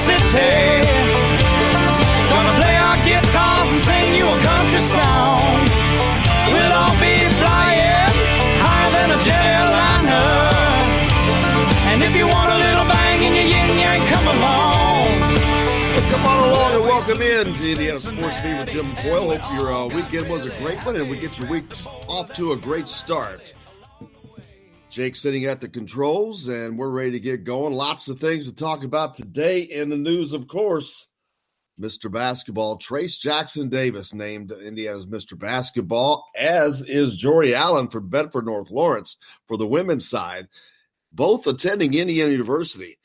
city. Gonna play our guitars and sing you a country song. We'll all be flying higher than a jetliner. And if you want a little bang in your yin-yang, come along. Come on along and welcome in to Indiana Sports Fever. Jim Coyle. Hope your weekend was a great one and we get your weeks off to a great start. Jake sitting at the controls, and we're ready to get going. Lots of things to talk about today in the news, of course. Mr. Basketball, Trace Jackson Davis named Indiana's Mr. Basketball, as is Jory Allen for Bedford North Lawrence for the women's side, both attending Indiana University.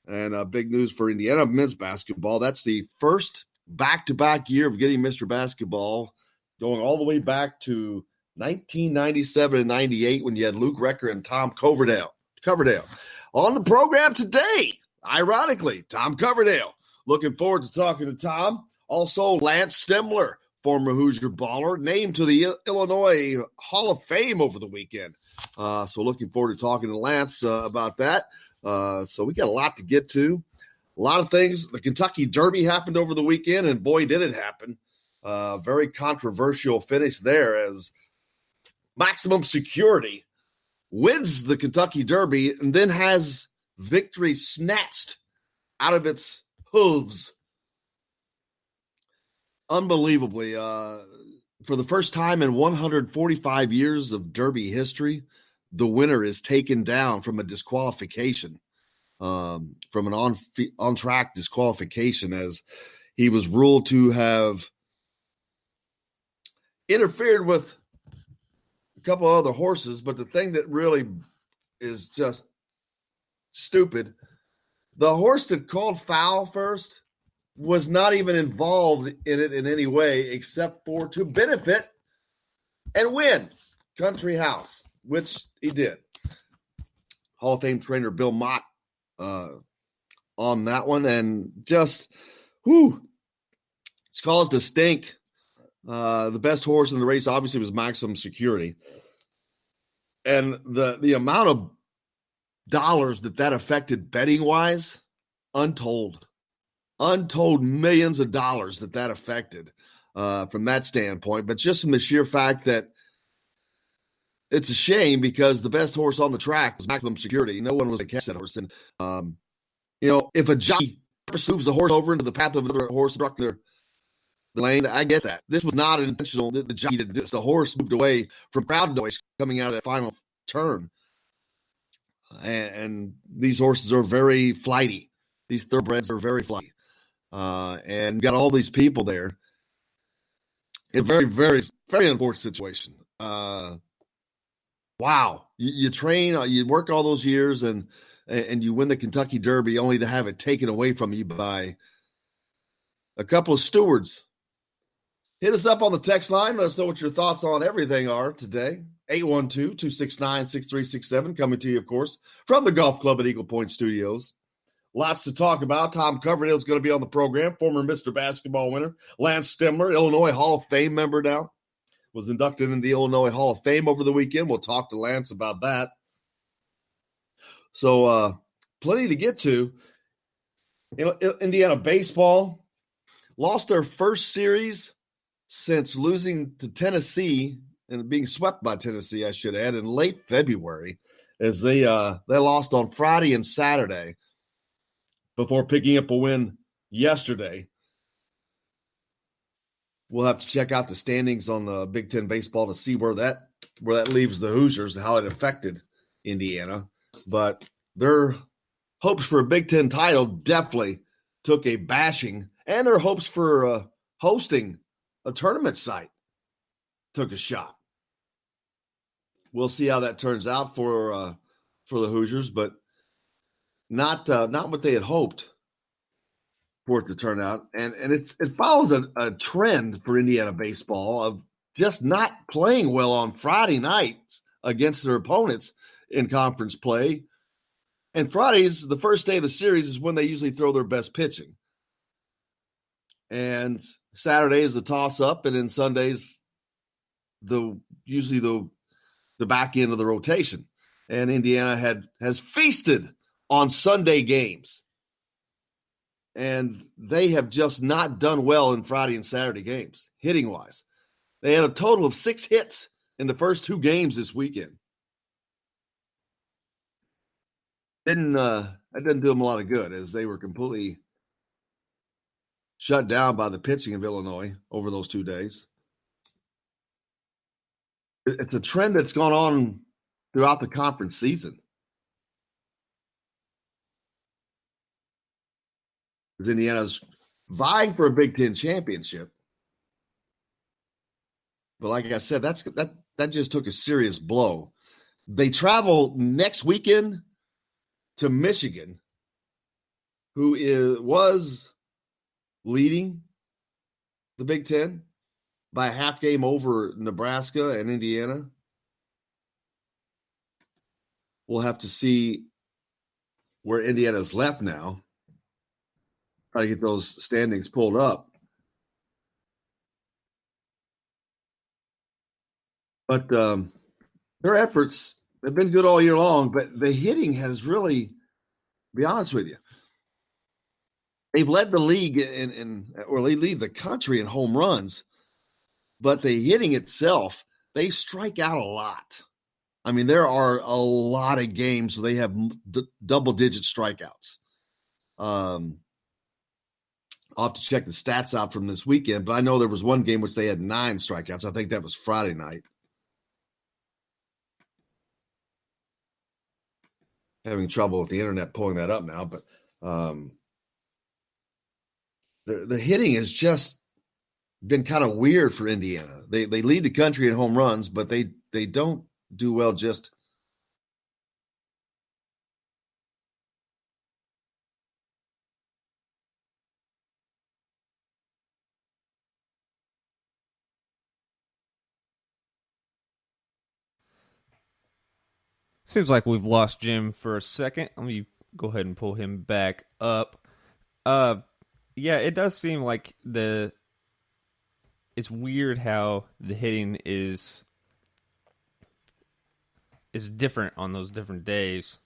And big news for Indiana men's basketball. That's the first back-to-back year of getting Mr. Basketball, going all the way back to 1997 and 98 when you had Luke Recker and Tom Coverdale. On the program today, ironically, Tom Coverdale. Looking forward to talking to Tom. Also, Lance Stemler, former Hoosier baller, named to the Illinois Hall of Fame over the weekend. So looking forward to talking to Lance about that. So we got a lot to get to. A lot of things. The Kentucky Derby happened over the weekend, and boy, did it happen. Very controversial finish there as Maximum Security wins the Kentucky Derby and then has victory snatched out of its hooves. Unbelievably, for the first time in 145 years of Derby history, the winner is taken down from a disqualification, from an on-track disqualification, as he was ruled to have interfered with a couple of other horses. But the thing that really is just stupid, the horse that called foul first was not even involved in it in any way except for to benefit and win Country House, which he did. Hall of Fame trainer Bill Mott on that one, and just, it's caused a stink. The best horse in the race obviously was Maximum Security. And the amount of dollars that affected betting-wise, untold millions of dollars that affected from that standpoint. But just from the sheer fact that it's a shame, because the best horse on the track was Maximum Security. No one was to catch that horse. And, if a jockey pursues the horse over into the path of another horse struck the lane, I get that. This was not intentional. The jockey did this. The horse moved away from crowd noise coming out of that final turn. And these horses are very flighty. These thoroughbreds are very flighty. And got all these people there. It's a very, very, very unfortunate situation. Wow. You train, you work all those years, and you win the Kentucky Derby only to have it taken away from you by a couple of stewards. Hit us up on the text line. Let us know what your thoughts on everything are today. 812-269-6367. Coming to you, of course, from the Golf Club at Eagle Point Studios. Lots to talk about. Tom Coverdale is going to be on the program. Former Mr. Basketball winner. Lance Stemler, Illinois Hall of Fame member now. Was inducted in the Illinois Hall of Fame over the weekend. We'll talk to Lance about that. So plenty to get to. Indiana baseball lost their first series since losing to Tennessee and being swept by Tennessee, I should add, in late February, as they lost on Friday and Saturday before picking up a win yesterday. We'll have to check out the standings on the Big Ten baseball to see where that leaves the Hoosiers and how it affected Indiana. But their hopes for a Big Ten title definitely took a bashing, and their hopes for hosting a tournament site took a shot. We'll see how that turns out for the Hoosiers, but not what they had hoped for it to turn out. And it follows a trend for Indiana baseball of just not playing well on Friday nights against their opponents in conference play. And Fridays, the first day of the series, is when they usually throw their best pitching. And Saturday is the toss-up, and then Sundays, usually the back end of the rotation. And Indiana has feasted on Sunday games. and they have just not done well in Friday and Saturday games, hitting-wise. They had a total of 6 hits in the first 2 games this weekend. That didn't do them a lot of good, as they were completely shut down by the pitching of Illinois over those 2 days. It's a trend that's gone on throughout the conference season. Because Indiana's vying for a Big Ten championship. But like I said, that just took a serious blow. They travel next weekend to Michigan, who was leading the Big Ten by a half game over Nebraska and Indiana. We'll have to see where Indiana's left now. Try to get those standings pulled up. But their efforts have been good all year long, but the hitting has really, to be honest with you, they've led the league or they lead the country in home runs, but the hitting itself, they strike out a lot. I mean, there are a lot of games where they have double-digit strikeouts. I'll have to check the stats out from this weekend, but I know there was one game which they had 9 strikeouts. I think that was Friday night. Having trouble with the internet pulling that up now, but the hitting has just been kind of weird for Indiana. They lead the country in home runs, but they don't do well just Seems like we've lost Jim for a second. Let me go ahead and pull him back up. Yeah, it does seem like it's weird how the hitting is different on those different days.